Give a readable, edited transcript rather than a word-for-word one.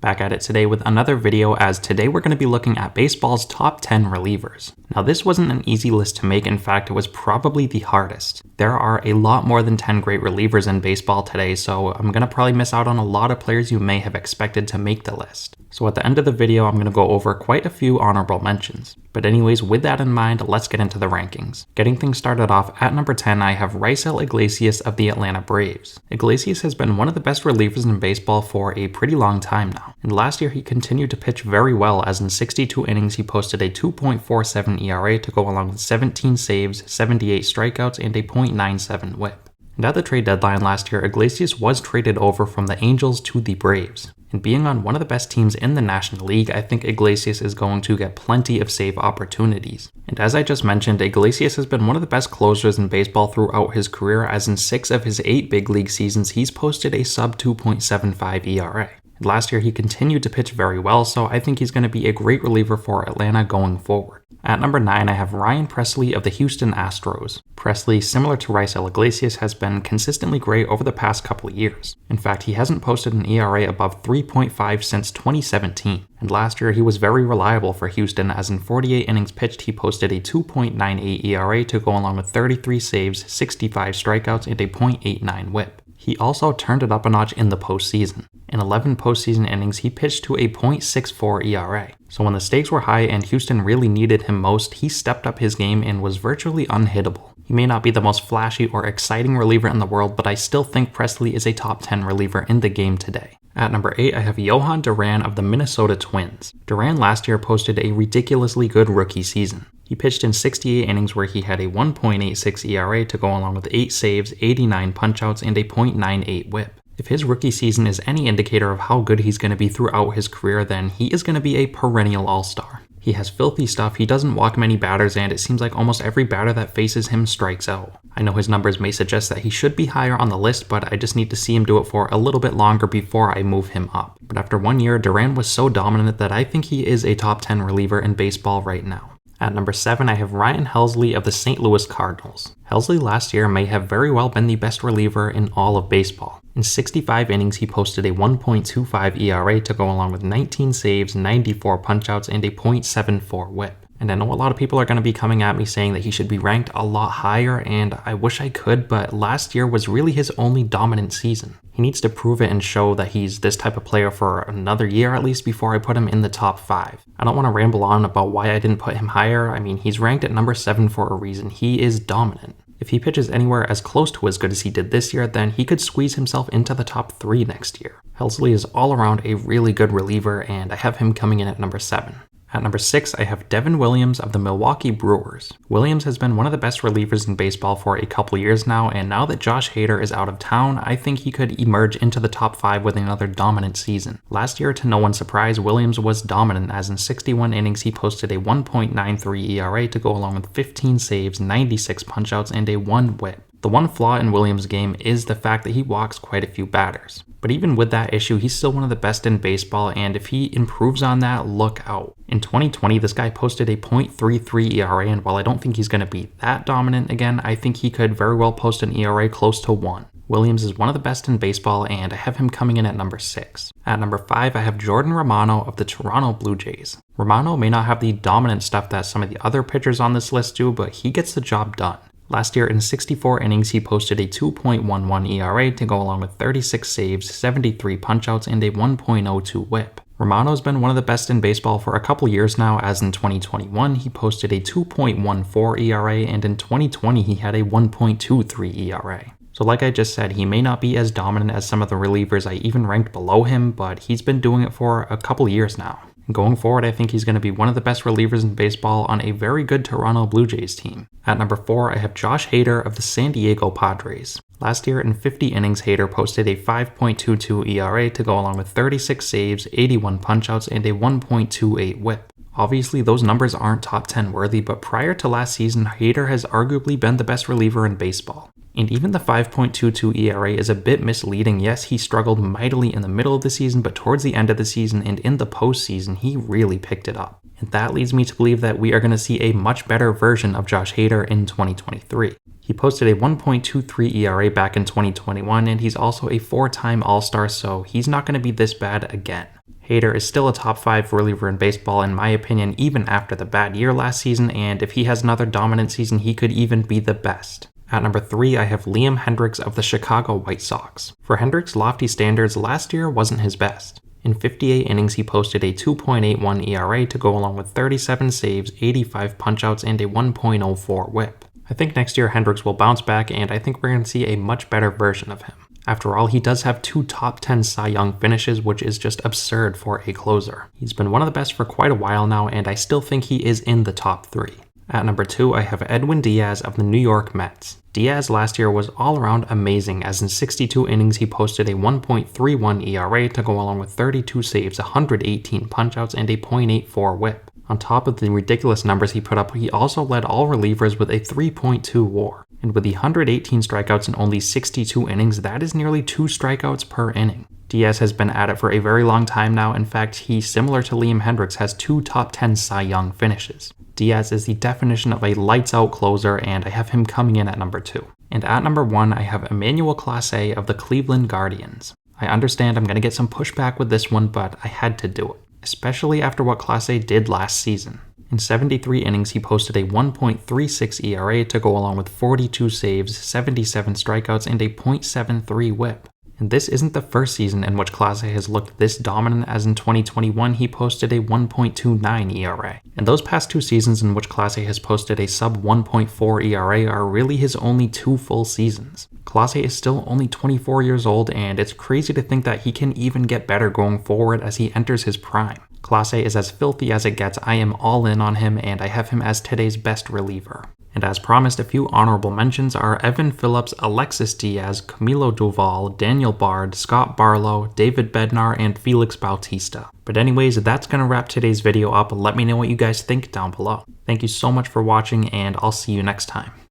Back at it today with another video, as today we're going to be looking at baseball's top 10 relievers. Now this wasn't an easy list to make, in fact it was probably the hardest. There are a lot more than 10 great relievers in baseball today, so I'm going to probably miss out on a lot of players you may have expected to make the list. So at the end of the video I'm going to go over quite a few honorable mentions. But anyways, with that in mind, let's get into the rankings. Getting things started off at number 10, I have Raisel Iglesias of the Atlanta Braves. Iglesias has been one of the best relievers in baseball for a pretty long time now. And last year he continued to pitch very well, as in 62 innings he posted a 2.47 ERA to go along with 17 saves, 78 strikeouts, and a .97 whip. And at the trade deadline last year, Iglesias was traded over from the Angels to the Braves. And being on one of the best teams in the National League, I think Iglesias is going to get plenty of save opportunities. And as I just mentioned, Iglesias has been one of the best closers in baseball throughout his career, as in 6 of his 8 big league seasons he's posted a sub 2.75 ERA. And last year he continued to pitch very well, so I think he's going to be a great reliever for Atlanta going forward. At number 9, I have Ryan Pressly of the Houston Astros. Pressly, similar to Raisel Iglesias, has been consistently great over the past couple of years. In fact, he hasn't posted an ERA above 3.5 since 2017. And last year he was very reliable for Houston, as in 48 innings pitched he posted a 2.98 ERA to go along with 33 saves, 65 strikeouts, and a .89 whip. He also turned it up a notch in the postseason. In 11 postseason innings, he pitched to a .64 ERA. So when the stakes were high and Houston really needed him most, he stepped up his game and was virtually unhittable. He may not be the most flashy or exciting reliever in the world, but I still think Pressly is a top 10 reliever in the game today. At number 8, I have Johan Duran of the Minnesota Twins. Duran last year posted a ridiculously good rookie season. He pitched in 68 innings where he had a 1.86 ERA to go along with 8 saves, 89 punchouts, and a .98 whip. If his rookie season is any indicator of how good he's going to be throughout his career, then he is going to be a perennial all-star. He has filthy stuff, he doesn't walk many batters, and it seems like almost every batter that faces him strikes out. I know his numbers may suggest that he should be higher on the list, but I just need to see him do it for a little bit longer before I move him up. But after 1 year, Duran was so dominant that I think he is a top 10 reliever in baseball right now. At number 7, I have Ryan Helsley of the St. Louis Cardinals. Helsley last year may have very well been the best reliever in all of baseball. In 65 innings, he posted a 1.25 ERA to go along with 19 saves, 94 punchouts, and a .74 whip. And I know a lot of people are going to be coming at me saying that he should be ranked a lot higher, and I wish I could, but last year was really his only dominant season. He needs to prove it and show that he's this type of player for another year at least before I put him in the top 5. I don't want to ramble on about why I didn't put him higher. I mean, he's ranked at number 7 for a reason. He is dominant. If he pitches anywhere as close to as good as he did this year, then he could squeeze himself into the top 3 next year. Helsley is all around a really good reliever, and I have him coming in at number 7. At number 6, I have Devin Williams of the Milwaukee Brewers. Williams has been one of the best relievers in baseball for a couple years now, and now that Josh Hader is out of town, I think he could emerge into the top 5 with another dominant season. Last year, to no one's surprise, Williams was dominant, as in 61 innings he posted a 1.93 ERA to go along with 15 saves, 96 punchouts, and a 1 whip. The one flaw in Williams' game is the fact that he walks quite a few batters. But even with that issue, he's still one of the best in baseball, and if he improves on that, look out. In 2020, this guy posted a .33 ERA, and while I don't think he's going to be that dominant again, I think he could very well post an ERA close to 1. Williams is one of the best in baseball, and I have him coming in at number 6. At number 5, I have Jordan Romano of the Toronto Blue Jays. Romano may not have the dominant stuff that some of the other pitchers on this list do, but he gets the job done. Last year, in 64 innings, he posted a 2.11 ERA to go along with 36 saves, 73 punchouts, and a 1.02 whip. Romano's been one of the best in baseball for a couple years now, as in 2021, he posted a 2.14 ERA, and in 2020, he had a 1.23 ERA. So like I just said, he may not be as dominant as some of the relievers I even ranked below him, but he's been doing it for a couple years now. Going forward, I think he's going to be one of the best relievers in baseball on a very good Toronto Blue Jays team. At number 4, I have Josh Hader of the San Diego Padres. Last year, in 50 innings, Hader posted a 5.22 ERA to go along with 36 saves, 81 punchouts, and a 1.28 whip. Obviously, those numbers aren't top 10 worthy, but prior to last season, Hader has arguably been the best reliever in baseball. And even the 5.22 ERA is a bit misleading. Yes, he struggled mightily in the middle of the season, but towards the end of the season and in the postseason, he really picked it up. And that leads me to believe that we are going to see a much better version of Josh Hader in 2023. He posted a 1.23 ERA back in 2021, and he's also a 4-time All-Star, so he's not going to be this bad again. Hader is still a top 5 reliever in baseball in my opinion even after the bad year last season, and if he has another dominant season he could even be the best. At number 3, I have Liam Hendriks of the Chicago White Sox. For Hendriks' lofty standards, last year wasn't his best. In 58 innings, he posted a 2.81 ERA to go along with 37 saves, 85 punchouts, and a 1.04 whip. I think next year Hendriks will bounce back, and I think we're going to see a much better version of him. After all, he does have 2 top 10 Cy Young finishes, which is just absurd for a closer. He's been one of the best for quite a while now, and I still think he is in the top 3. At number 2, I have Edwin Diaz of the New York Mets. Diaz last year was all around amazing, as in 62 innings he posted a 1.31 ERA to go along with 32 saves, 118 punchouts, and a .84 whip. On top of the ridiculous numbers he put up, he also led all relievers with a 3.2 WAR. And with the 118 strikeouts in only 62 innings, that is nearly 2 strikeouts per inning. Diaz has been at it for a very long time now. In fact, he, similar to Liam Hendriks, has 2 top 10 Cy Young finishes. Diaz is the definition of a lights-out closer, and I have him coming in at number 2. And at number 1, I have Emmanuel Clase of the Cleveland Guardians. I understand I'm going to get some pushback with this one, but I had to do it, especially after what Clase did last season. In 73 innings, he posted a 1.36 ERA to go along with 42 saves, 77 strikeouts, and a .73 whip. And this isn't the first season in which Clase has looked this dominant, as in 2021 he posted a 1.29 ERA. And those past 2 seasons in which Clase has posted a sub 1.4 ERA are really his only 2 full seasons. Clase is still only 24 years old, and it's crazy to think that he can even get better going forward as he enters his prime. Clase is as filthy as it gets. I am all in on him, and I have him as today's best reliever. And as promised, a few honorable mentions are Evan Phillips, Alexis Diaz, Camilo Doval, Daniel Bard, Scott Barlow, David Bednar, and Felix Bautista. But anyways, that's going to wrap today's video up. Let me know what you guys think down below. Thank you so much for watching, and I'll see you next time.